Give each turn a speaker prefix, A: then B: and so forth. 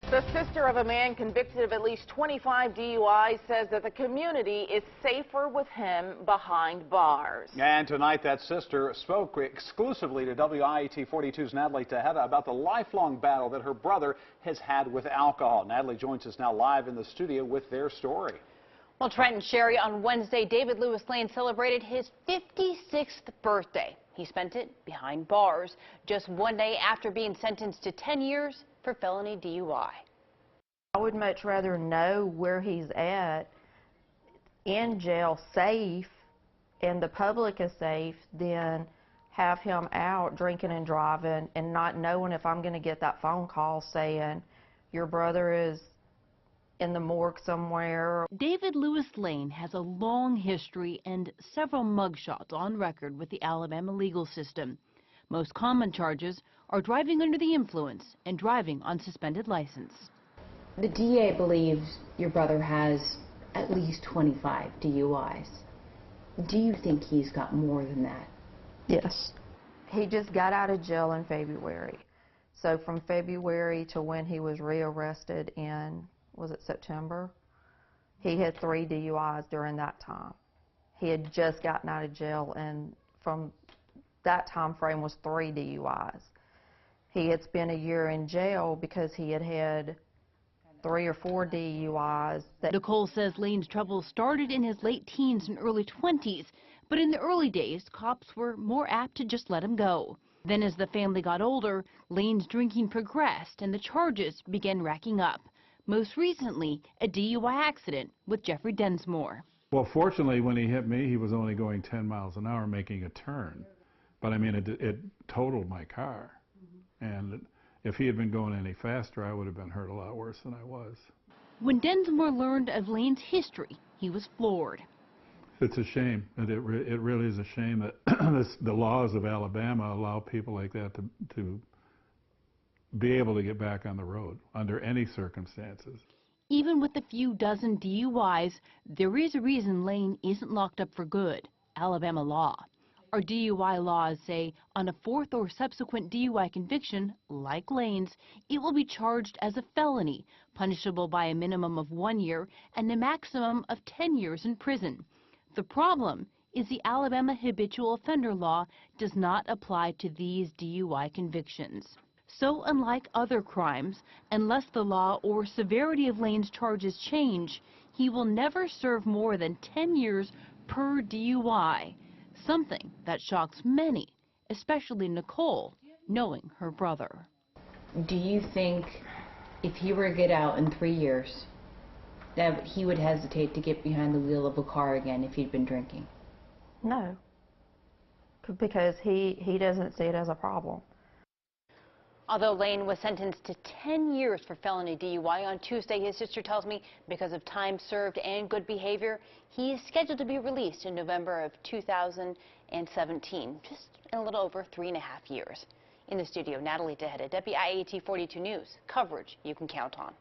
A: The sister of a man convicted of at least 25 DUIs says that the community is safer with him behind bars.
B: And tonight, that sister spoke exclusively to WIAT 42's Natalie Tejeda about the lifelong battle that her brother has had with alcohol. Natalie joins us now live in the studio with their story.
C: Well, Trent and Sherry, on Wednesday, David Lewis Lane celebrated his 56th birthday. He spent it behind bars just one day after being sentenced to 10 years for felony DUI.
D: I would much rather know where he's at in jail safe and the public is safe than have him out drinking and driving and not knowing if I'm going to get that phone call saying your brother is in the morgue somewhere.
C: David Lewis Lane has a long history and several mugshots on record with the Alabama legal system. Most common charges are driving under the influence and driving on suspended license.
E: The DA believes your brother has at least 25 DUIs. Do you think he's got more than that?
D: Yes. He just got out of jail in February. So from February to when he was rearrested in, was it September? He had 3 DUIs during that time. He had just gotten out of jail, and from that time frame was 3 DUIs. He had spent a year in jail because he had had 3 or 4 DUIs.
C: Nicole says Lane's trouble started in his late teens and early 20s, but in the early days, cops were more apt to just let him go. Then as the family got older, Lane's drinking progressed and the charges began racking up. Most recently, a DUI accident with Jeffrey Densmore.
F: Well, fortunately, when he hit me, he was only going 10 miles an hour making a turn. But I mean, it totaled my car. And if he had been going any faster, I would have been hurt a lot worse than I was.
C: When Densmore learned of Lane's history, he was floored.
F: It's a shame. It really is a shame that the laws of Alabama allow people like that to be able to get back on the road under any circumstances.
C: Even with a few dozen DUIs, there is a reason Lane isn't locked up for good: Alabama law. Our DUI laws say on a 4th or subsequent DUI conviction, like Lane's, it will be charged as a felony, punishable by a minimum of 1 year and a maximum of 10 years in prison. The problem is the Alabama habitual offender law does not apply to these DUI convictions. So unlike other crimes, unless the law or severity of Lane's charges change, he will never serve more than 10 years per DUI. Something that shocks many, especially Nicole, knowing her brother.
E: Do you think if he were to get out in 3 years, that he would hesitate to get behind the wheel of a car again if he'd been drinking?
D: No, because he doesn't see it as a problem.
C: Although Lane was sentenced to 10 years for felony DUI on Tuesday, his sister tells me because of time served and good behavior, he is scheduled to be released in November of 2017, just in a little over 3.5 years. In the studio, Natalie Tejeda, WIAT 42 News, coverage you can count on.